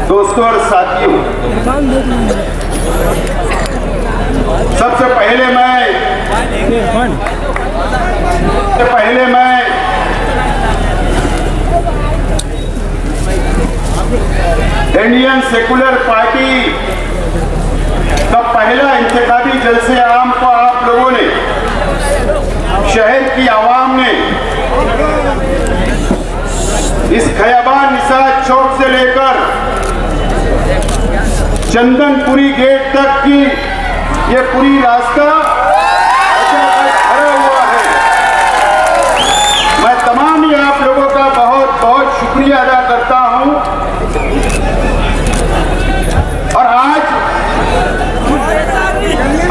दोस्तों और साथियों, सबसे पहले मैं इंडियन सेकुलर पार्टी का पहला इंतखाबी जलसे आम को आप लोगों ने, शहर की आवाम ने इस खयाबान निसार चौक से लेकर चंदनपुरी गेट तक की ये पूरी रास्ता खड़ा हुआ है। मैं तमाम ही आप लोगों का बहुत बहुत शुक्रिया अदा करता हूं। और आज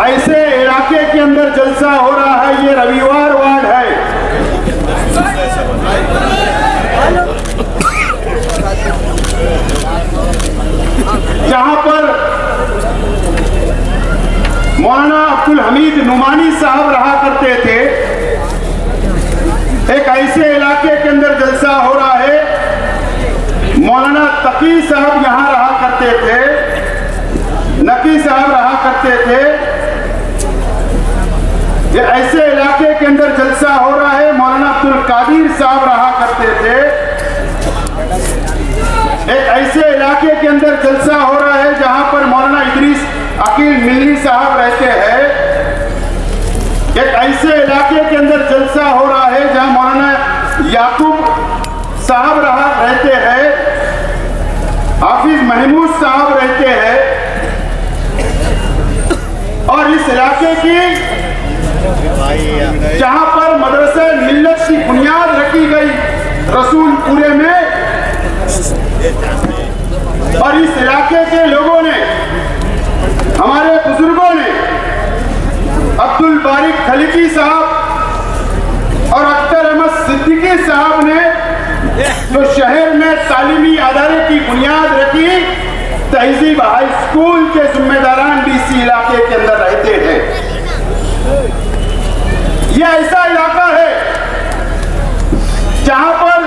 ऐसे इलाके के अंदर जलसा हो रहा है, ये रविवार वार्ड है, जहां पर मौलाना अब्दुल हमीद नुमानी साहब रहा करते थे। एक ऐसे इलाके के अंदर जलसा हो रहा है, मौलाना तकी साहब यहां रहा करते थे, नकी साहब रहा करते थे। ये ऐसे इलाके के अंदर जलसा हो रहा है, मौलाना अब्दुल कादिर साहब रहा करते थे। एक ऐसे इलाके के अंदर जलसा हो रहा है जहां पर मौलाना इदरीस अकील मिल्ली साहब रहते हैं। एक ऐसे इलाके के अंदर जलसा हो रहा है जहां मौलाना याकूब साहब रहते हैं, हाफिज महमूद साहब रहते हैं। और इस इलाके की जहां पर मदरसा मिल्लत की बुनियाद रखी गई रसूलपुरे में, और इस इलाके के लोगों ने, हमारे बुजुर्गों ने, अब्दुल बारिक खलीकी साहब और अख्तर अहमद सिद्दीकी साहब ने जो शहर में तालीमी अदारे की बुनियाद रखी, तहजीब हाई स्कूल के जिम्मेदारान भी इसी इलाके के अंदर रहते हैं। यह ऐसा इलाका है जहां पर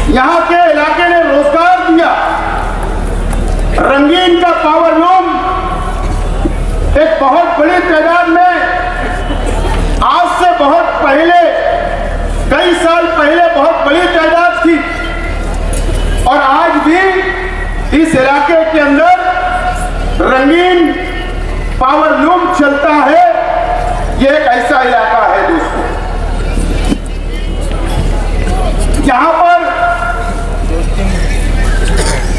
यहां के इलाके ने रोजगार दिया। रंगीन का पावर लूम एक बहुत बड़ी तादाद में, आज से बहुत पहले, कई साल पहले बहुत बड़ी तादाद थी, और आज भी इस इलाके के अंदर रंगीन पावर लूम चलता है। यह एक ऐसा इलाका है दोस्तों जहां पर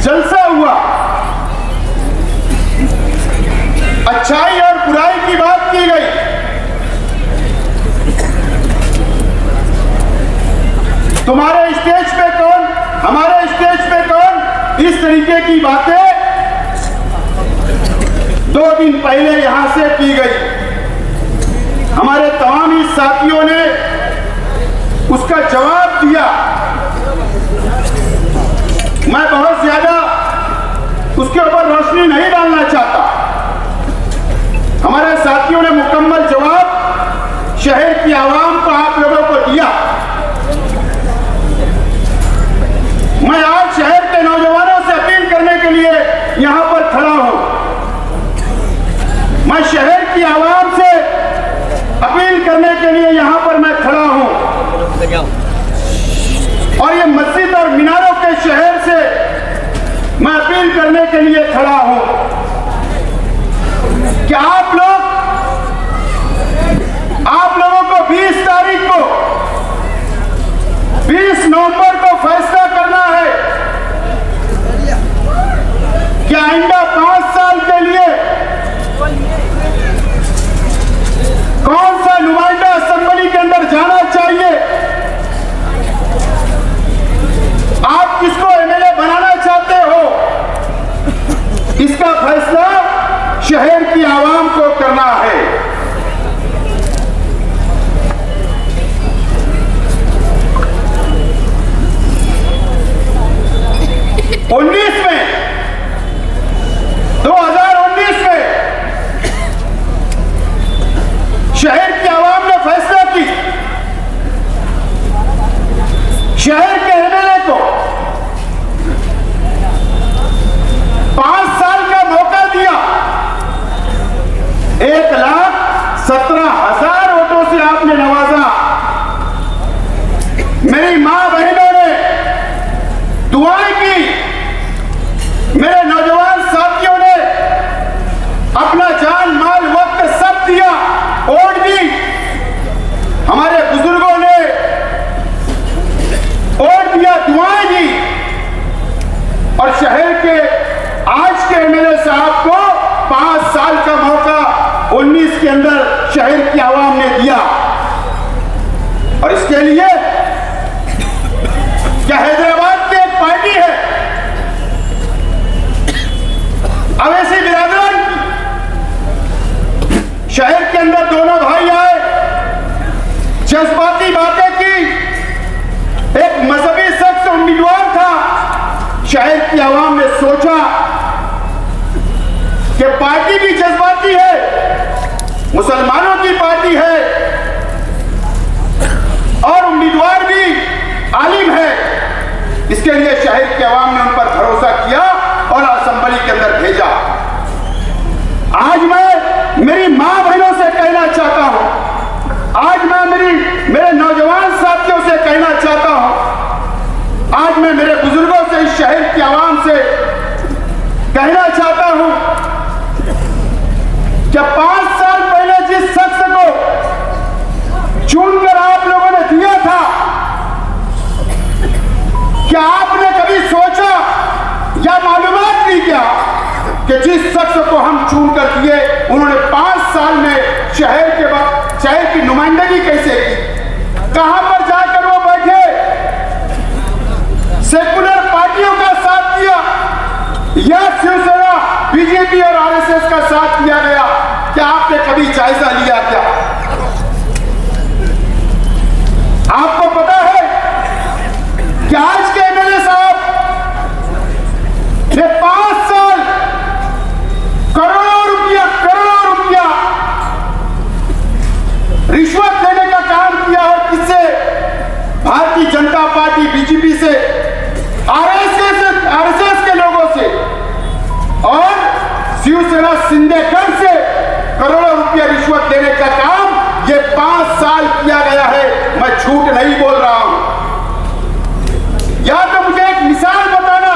जलसा हुआ, अच्छाई और बुराई की बात की गई। तुम्हारे स्टेज पे कौन, हमारे स्टेज पे कौन इस तरीके की बातें 2 दिन पहले यहां से की गई। हमारे तमाम ही साथियों ने उसका जवाब दिया। मैं बहुत ज्यादा उसके ऊपर रोशनी नहीं डालना चाहता। हमारे साथियों ने मुकम्मल जवाब शहर की आवाम को, आप लोगों को दिया। मैं आज शहर के नौजवानों से अपील करने के लिए यहां पर खड़ा हूं। मैं शहर की आवाम से अपील करने के लिए यहां पर मैं खड़ा हूं, और ये मस्जिद और मीनारों के शहर से मैं अपील करने के लिए खड़ा हूं। की आवाम ने सोचा कि पार्टी भी जज्बाती है, मुसलमानों की पार्टी है और उम्मीदवार भी आलिम है। इसके लिए शहर की आवाम ने उन पर भरोसा किया और असेंबली के अंदर भेजा। आज मैं मेरी मां बहनों से कहना चाहता हूं, आज मैं मेरे नौजवान साथियों से कहना चाहता हूं, आज मैं मेरे बुजुर्गों से, इस शहर की आवाम से कहना चाहता हूं कि 5 साल पहले जिस शख्स को चुनकर आप लोगों ने दिया था, क्या आपने कभी सोचा या मालूमात ली क्या कि जिस शख्स को हम चुनकर दिए उन्होंने 5 साल में शहर की नुमाइंदगी कैसे की, कहां पर जाकर वो बैठे, सेकुलर पार्टियों का साथ दिया या शिवसेना, बीजेपी और आरएसएस का साथ दिया गया? क्या आपने कभी जायजा लिया क्या? आपको पता है कि आज के एमएलए साहब ने 5 साल करोड़ों रुपया रिश्वत लेने का काम किया और किससे? भारतीय जनता पार्टी बीजेपी से, आरएसएस के लोगों से और शिवसेना सिंधेगढ़ से करोड़ों रुपया रिश्वत लेने का काम ये 5 साल किया गया है। मैं झूठ नहीं बोल रहा हूं। या तो मुझे एक मिसाल बताना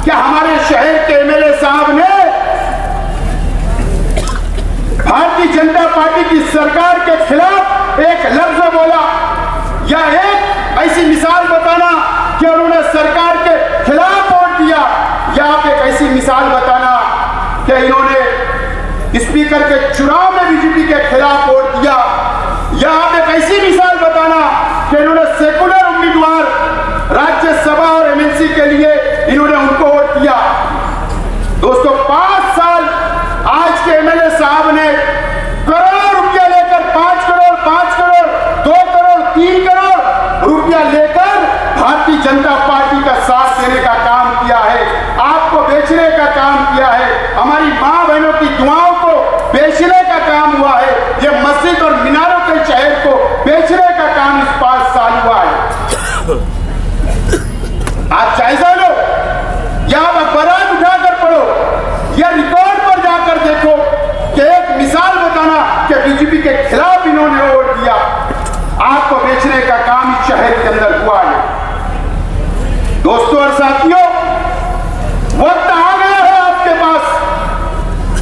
कि हमारे शहर के एमएलए साहब ने भारतीय जनता पार्टी की सरकार के खिलाफ एक लफ्ज बोला, या एक ऐसी मिसाल बताना कि उन्होंने सरकार के खिलाफ वोट दिया, या आप एक ऐसी मिसाल बताना कि इन्होंने स्पीकर के चुनाव में बीजेपी के खिलाफ वोट दिया, या आप एक ऐसी मिसाल बताना कि इन्होंने सेकुलर उम्मीदवार राज्यसभा और एमएलसी के लिए इन्होंने उनको वोट दिया। दोस्तों 5 साल आज के एमएलए साहब ने करोड़ों रुपया लेकर 5 करोड़ 2 करोड़ 3 करोड़ रुपया लेकर भारतीय जनता पार्टी का साथ देने का काम किया है, आपको बेचने का काम किया है, हमारी मां बहनों की दुआओं को बेचने का काम हुआ है, ये मस्जिद और मीनारों के शहर को बेचने का काम इस 5 साल हुआ है। आप जायजा लो या आप अखबार उठाकर पढ़ो या रिकॉर्ड पर जाकर देखो कि एक मिसाल बताना कि बीजेपी के खिलाफ इन्होंने वोट दिया, आपको बेचने का काम इस शहर के अंदर हुआ है। दोस्तों और साथियों, वक्त आ गया है आपके पास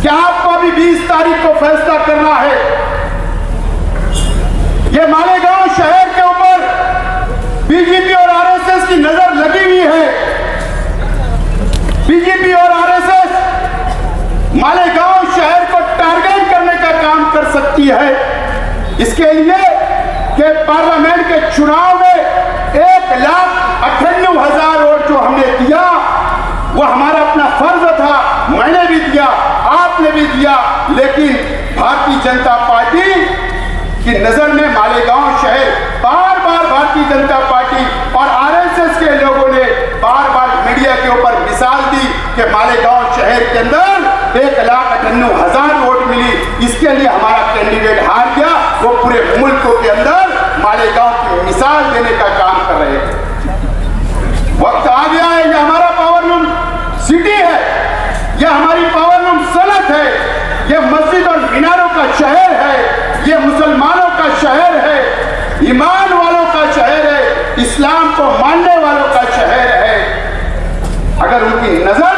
कि आपको अभी 20 तारीख को फैसला करना है। ये मालेगांव शहर के ऊपर बीजेपी और आरएसएस की नजर लगी हुई है। बीजेपी और आरएसएस मालेगांव शहर को टारगेट करने का काम कर सकती है। इसके लिए कि पार्लियामेंट के चुनाव में 1,98,000 वोट जो हमने दिया वो हमारा अपना फर्ज था, मैंने भी दिया, आपने भी दिया, लेकिन भारतीय जनता पार्टी की नजर में मालेगांव शहर बार बार भारतीय जनता पार्टी और आरएसएस के लोगों ने बार बार मीडिया के ऊपर मिसाल दी कि मालेगांव शहर के अंदर 1,98,000 वोट मिली, इसके लिए हमारा कैंडिडेट हार गया। वो पूरे मुल्क के अंदर मालेगांव की मिसाल देने का काम कर रहे थे। वक्त आ गया है, यह हमारा पावरलूम सिटी है, यह हमारी पावरलूम सनत है, यह मस्जिद और मीनारों का शहर है, यह मुसलमानों का शहर है, ईमान वालों का शहर है, इस्लाम को मानने वालों का शहर है। अगर उनकी नजर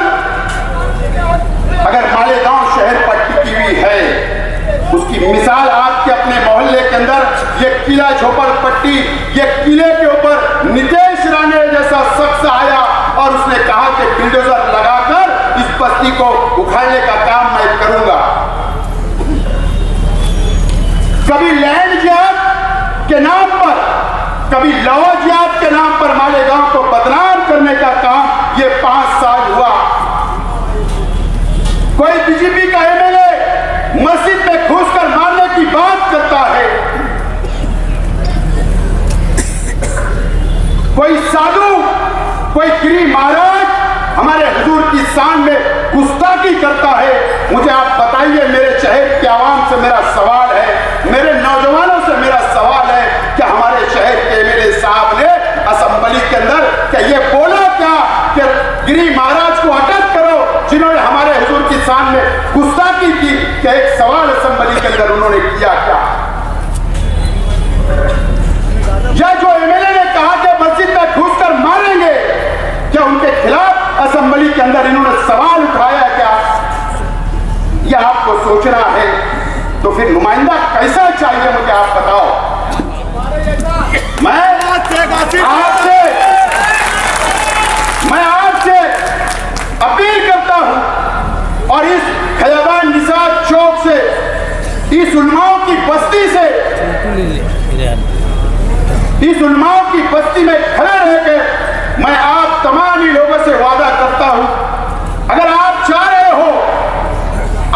अगर मालेगांव शहर पर टिकी हुई है, उसकी मिसाल आपके अपने मोहल्ले के अंदर ये किला झोपड़पट्टी, ये किले के ऊपर नितेश राणे जैसा शख्स आया और उसने कहा कि बिल्डोजर लगाकर इस बस्ती को उखाड़ने का काम मैं करूंगा। कभी लैंड जिहाद के नाम पर, कभी लौ जिहाद के नाम पर मालेगांव को बदनाम करने का काम ये 5 साल हुआ। कोई बीजेपी का एमएलए मस्जिद में घुसकर मारने की बात करता है, कोई साधु कोई गिरी महाराज हमारे हुजूर की शान में गुस्ताखी करता है, मुझे आप बताइए, मेरे शहर के आवाम से मेरा सवाल है, मेरे नौजवानों से मेरा सवाल है, क्या हमारे शहर के एमएलए साहब ने असेंबली के अंदर क्या ये बोला क्या कि गिरी महाराज को अटक करो जिन्होंने हमारे हुजूर की शान में गुस्ताखी की? क्या एक सवाल असेंबली के अंदर उन्होंने किया क्या? या जो एमएलए ने कहा कि मस्जिद में घुसकर मारेंगे, क्या उनके खिलाफ असेंबली के अंदर इन्होंने सवाल उठाया क्या? यह आपको सोचना है तो फिर नुमाइंदा कैसा चाहिए मुझे आप बताओ। मैं आपसे अपील करता हूं और इस खयाबान निसार चौक से, इस उलमाओं की बस्ती से, इस उलमाओं की बस्ती में खड़े रहकर मैं आप तमाम ही लोगों से वादा करता हूं, अगर आप चाह रहे हो,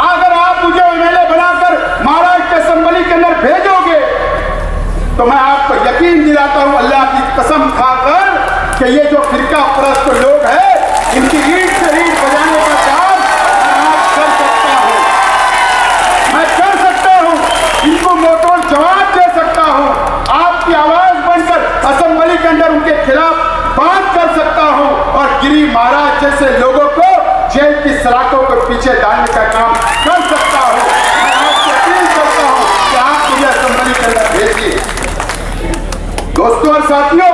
अगर आप मुझे एमएलए बनाकर महाराष्ट्र असेंबली के अंदर भेजोगे तो मैं आपको यकीन दिलाता हूं अल्लाह की कसम खाकर कि ये जो फिरका परस्त लोग हैं इनकी ईंट से ईंट बजाने का काम मैं कर सकता हूं, मैं कर सकता हूं, इनको मोटोर जवाब दे सकता हूं, आपकी आवाज बनकर असेंबली के अंदर उनके खिलाफ बात कर सकता हूं और गिरी महाराज जैसे लोगों को जेल की सलाखों को पीछे डालने का काम कर सकता हूं। मैं आपसे अपील करता हूं कि आप मुझे असेंबली के अंदर भेजिए। दोस्तों और साथियों,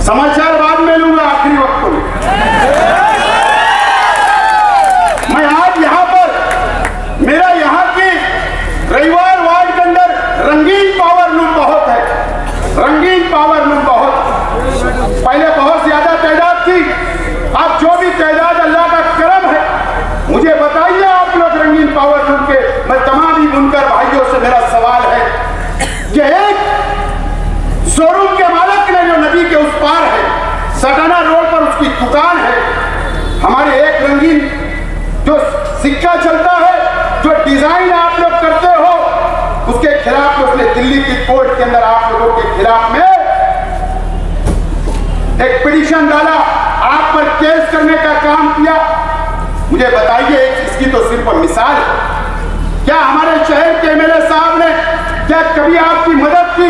समाचार बाद में लूंगा आखिरी वक्त में। मैं आज यहां पर, मेरा यहां की रविवार वार्ड के अंदर रंगीन पावर लूम बहुत है, रंगीन पावर लूम बहुत। पहले बहुत ज्यादा तादाद थी, अब जो भी तादाद अल्लाह का करम है, मुझे बताइए आप लोग रंगीन पावर लूम के। मैं तमाम ही बुनकर भाइयों से मेरा सवाल है कि एक शोरूम के मालिक ने जो नदी के उस पार है, सटाना रोड पर उसकी दुकान है, हमारे एक रंगीन जो सिक्का चलता है, जो डिजाइन आप लोग करते हो, उसके खिलाफ उसने दिल्ली की कोर्ट के अंदर आप लोगों के खिलाफ में एक पिटीशन डाला, आप पर केस करने का काम किया। मुझे बताइए, इसकी तो सिर्फ मिसाल है, क्या हमारे शहर के एमएलए साहब ने क्या कभी आपकी मदद की?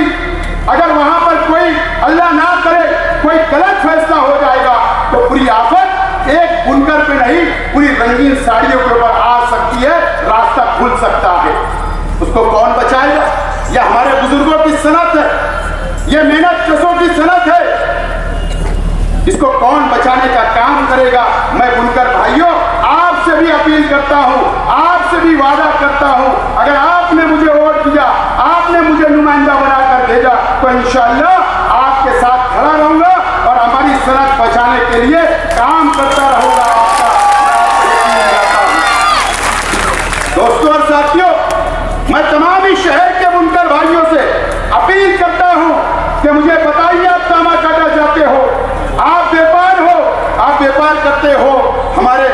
अगर वहां पर कोई अल्लाह ना करे कोई गलत फैसला हो जाएगा तो पूरी आफत एक बुनकर पे नहीं, पूरी रंगीन साड़ियों के ऊपर आ सकती है, रास्ता खुल सकता है। उसको कौन बचाएगा? यह हमारे बुजुर्गों की सनत है, यह मेहनत कशों की सनत है, इसको कौन बचाने का काम करेगा? मैं बुनकर भाइयों आपसे भी अपील करता हूं, आपसे भी वादा करता हूं, अगर आपने मुझे वोट दिया, आपने मुझे नुमाइंदा बनाकर भेजा तो इंशाअल्लाह आपके साथ खड़ा रहूंगा और हमारी सनत बचाने के लिए काम करता रहूंगा। दोस्तों और साथियों, मैं तमाम ही शहर के बुनकर भाइयों से अपील करता हूं कि मुझे बताइए, आप तामा काटा जाते हो, आप व्यापार हो, आप व्यापार करते हो हमारे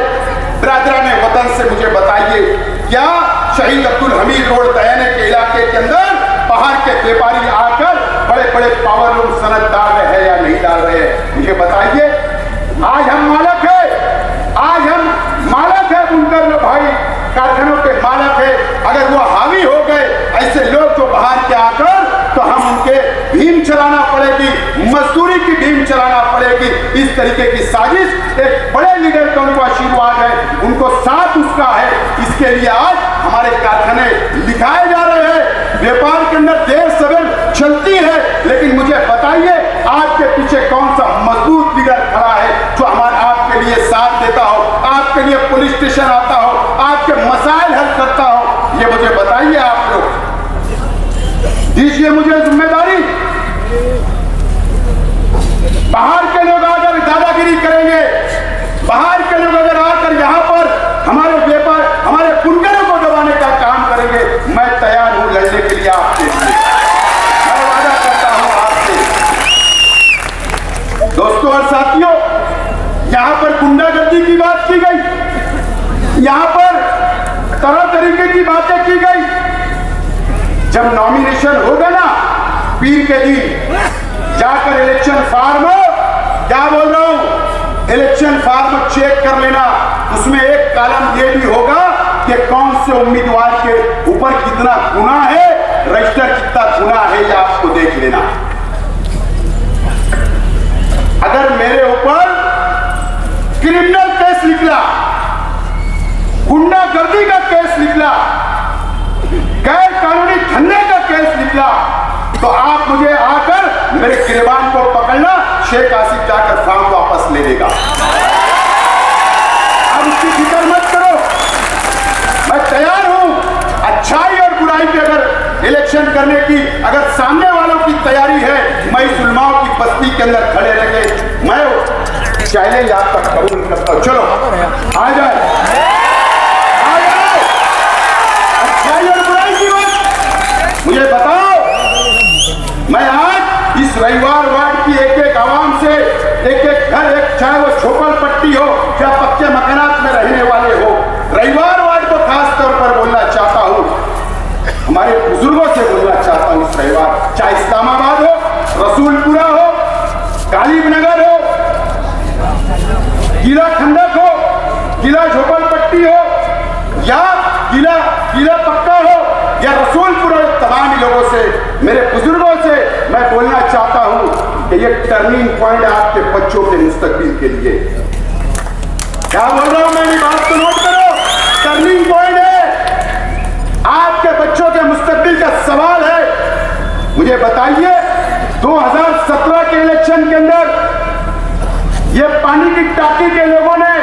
बिरादराने वतन से, मुझे बताइए क्या शहीद अब्दुल हमीद रोड तयाने के इलाके के अंदर पहाड़ के व्यापारी आकर बड़े बड़े पावर लूम सनत डाल रहे हैं या नहीं डाल रहे हैं? मुझे बताइए। आज हम मालक है, आज हम मालक है, बुनकर भाई कारखानों के मालक है। अगर वो हावी हो गए ऐसे लोग जो बाहर के आकर, तो हम उनके भीम चलाना पड़ेगी, मजदूरी की भीम चलाना पड़ेगी। इस तरीके की साजिश एक बड़े लीडर का उनको आशीर्वाद है, उनको साथ उसका है, इसके लिए आज हमारे कारखाने लिखाए जा रहे हैं। व्यापार के अंदर देर सवेर चलती है, लेकिन मुझे बताइए आपके पीछे कौन सा मजबूत लीडर खड़ा है जो हमारे आपके लिए साथ देता हो, आपके लिए पुलिस स्टेशन आता हो, आपके मसाइल हल करता हो? ये मुझे बताइए आप लोग, दीजिए मुझे जिम्मेदारी। बाहर के लोग आकर दादागिरी करेंगे, बाहर के लोग अगर आकर यहाँ पर हमारे व्यापार, हमारे बुनकरों को दबाने का काम करेंगे, मैं तैयार हूं लड़ने के लिए आपके लिए, मैं वादा करता हूं आपसे। दोस्तों और साथियों, यहाँ पर गुंडागर्दी की बात की गई, यहाँ पर तरह तरीके की बातें की गई। जब नॉमिनेशन होगा ना पीर के दिन, जाकर इलेक्शन फॉर्म, क्या बोल रहा हूं, इलेक्शन फॉर्म चेक कर लेना। उसमें एक कॉलम ये भी होगा कि कौन से उम्मीदवार के ऊपर कितना गुनाह है, रजिस्टर कितना गुनाह है, ये आपको देख लेना। अगर मेरे ऊपर क्रिमिनल केस निकला, गुंडागर्दी का केस निकला, गैर कानूनी धंधे का केस निकला, तो आप मुझे आकर मेरे गिरबान को पकड़ना, शेख आसिफ जाकर फॉर्म वापस ले लेगा। अब इसकी फिक्र मत करो, मैं तैयार हूं। अच्छाई और बुराई पे अगर इलेक्शन करने की अगर सामने वालों की तैयारी है, मैं इस उलमाओं की बस्ती के अंदर खड़े रहे, मैं चैलेंज आपका कबूल करता हूं। चलो आ जाए, आ जाए। अच्छाई और बुराई की बात मुझे बताओ। मैं आज इस रविवार वार्ड की एक एक आवाम से, एक एक घर, एक चाहे वो झोपड़ पट्टी हो या पक्के मकानात में रहने वाले हो, रविवार वार्ड को खास तौर पर बोलना चाहता हूं, हमारे बुजुर्गों से बोलना चाहता हूं। इस रविवार चाहे इस्लामाबाद हो, रसूलपुरा हो, गालिब हो, किला खंडक हो, किला झोपड़पट्टी हो, या किला पक्का हो, या रसूलपुर हो, तमाम लोगों से, मेरे बुजुर्गों से मैं बोलना चाहता हूं कि ये टर्निंग पॉइंट है आपके बच्चों के मुस्तकबिल के लिए। क्या बोल रहा हूं मैं, मेरी बात को नोट करो। टर्निंग पॉइंट है, आपके बच्चों के मुस्तकबिल का सवाल है। मुझे बताइए, 2017 के इलेक्शन के अंदर ये पानी की टाकी के लोगों ने,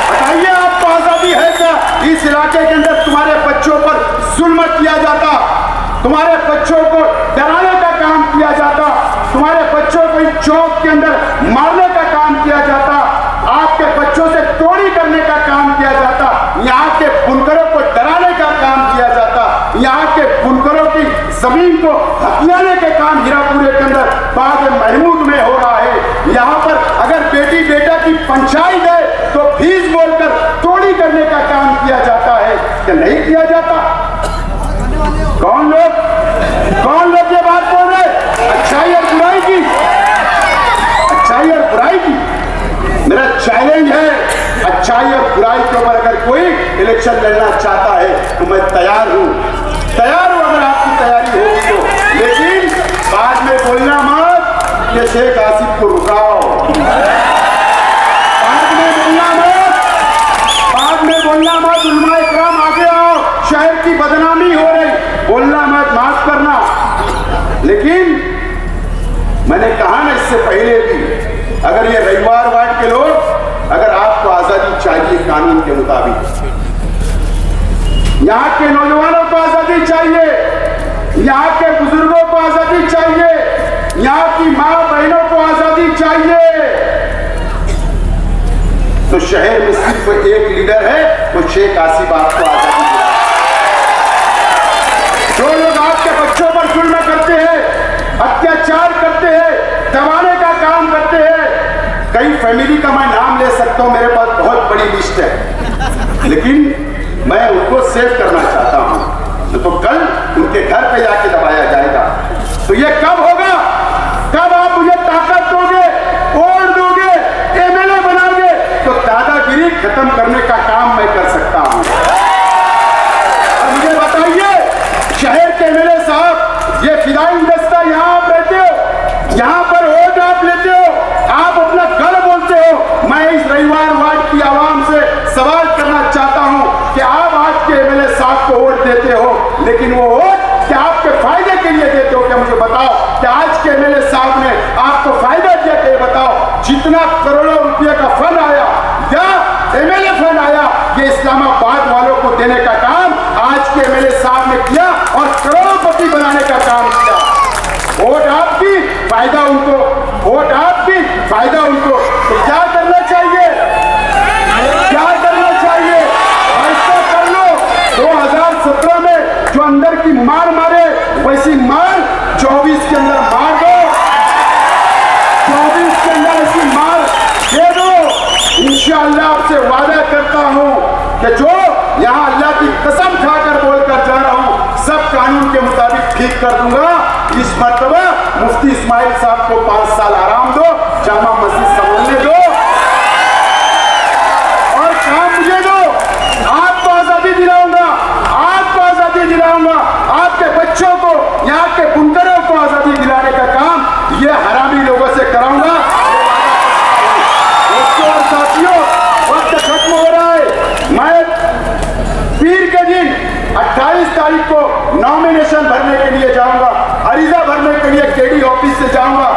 बताइए आपको आजादी है क्या? इस इलाके के अंदर तुम्हारे बच्चों पर जुल्म किया जाता, तुम्हारे बच्चों को डराने का काम किया जाता, तुम्हारे बच्चों को इस चौक के अंदर मारने का काम किया जाता, आपके बच्चों से चोरी करने का काम किया जाता, यहाँ के बुनकरों को डराने का काम किया जाता, यहाँ के बुनकरों की जमीन को हथियाने के काम हीरापुरे के अंदर बाग महमूद में हो रहा है। यहाँ पर अगर बेटी बेटा की पंचायत है तो फीस बोलकर चोरी करने का काम किया जाता है कि नहीं किया जाता? कौन लोग ये बात बोल रहे? अच्छाई और बुराई की, अच्छाई और बुराई की। मेरा चैलेंज है, अच्छाई और बुराई के ऊपर अगर कोई इलेक्शन लड़ना चाहता है तो मैं तैयार हूं अगर आपकी तैयारी होगी तो। लेकिन बाद में बोलना मत कि शेख आसिफ को रुकाओ, बाद में बोलना मत उलमा इकराम आगे आओ, शहर की बदनामी हो रही, बोलना मत, माफ करना। लेकिन मैंने कहा ना इससे पहले भी, अगर ये रविवार वार्ड के लोग, अगर आपको आजादी चाहिए कानून के मुताबिक, यहाँ के नौजवानों को आजादी चाहिए, यहाँ के बुजुर्गों को आजादी चाहिए, यहाँ की माँ बहनों को आजादी चाहिए, तो शहर में सिर्फ एक लीडर है, वो शेख आसिफ आपको आजादी दिला। जो लोग आपके बच्चों पर जुल्म करते हैं, अत्याचार करते हैं, दबाने का काम करते हैं, कई फैमिली का मैं नाम ले सकता हूं, मेरे पास बहुत बड़ी लिस्ट है, लेकिन मैं उनको सेव करना चाहता हूं, तो कल उनके घर पे जाके दबाया जाएगा। तो ये कब होगा? कब आप मुझे ताकत दोगे, वोट दोगे, एमएलए बनाओगे, तो दादागिरी खत्म करने का काम मैं कर सकता हूं। और मुझे बताइए, शहर के एमएलए साहब, ये फिदाई दस्ता, यहाँ आप रहते हो, यहाँ पर वोट आप लेते हो, आप अपना घर बोलते हो। मैं इस रविवार वार्ड की आवाम से सवाल करना चाहता हूं कि आप आज के एमएलए साहब को वोट देते हो, लेकिन वो वोट क्या आपके फायदे के लिए देते हो? क्या मुझे बताओ कि आज के एमएलए साहब ने आपको फायदा दिया? कि बताओ, जितना करोड़ों रुपए का फंड आया या एमएलए फंड आया, ये इस्लामाबाद वालों को देने का काम आज के एमएलए साहब ने किया और करोड़पति बनाने का काम किया। वोट आपकी, फायदा उनको, वोट आपकी, फायदा उनको। तो क्या करना चाहिए? क्या करना चाहिए? ऐसा कर लो, 2017 में जो अंदर की मार मारे, वैसी मार 24 के अंदर मार दो, 24 के अंदर ऐसी मार दे दो। इंशाअल्लाह आपसे वादा करता हूं कि जो यहां अल्लाह की कसम खाकर बोलकर जा रहा हूं, सब कानून के मुताबिक ठीक कर दूंगा। इस मर्तबा मुफ्ती इस्माइल साहब को 5 साल आराम दो, जामा मस्जिद संभालने दो और काम मुझे दो। आपको आजादी दिलाऊंगा, आपको आजादी दिलाऊंगा, आपके बच्चों को, यहाँ के बुनकरों को आजादी दिलाने का काम ये हरामी लोगों से कराऊंगा। दोस्तों और साथियों, वक्त खत्म हो रहा है। मैं पीर के दिन 28 तारीख को नॉमिनेशन भरने के लिए जाऊंगा, अरीजा भरने के लिए केडी ऑफिस से जाऊंगा।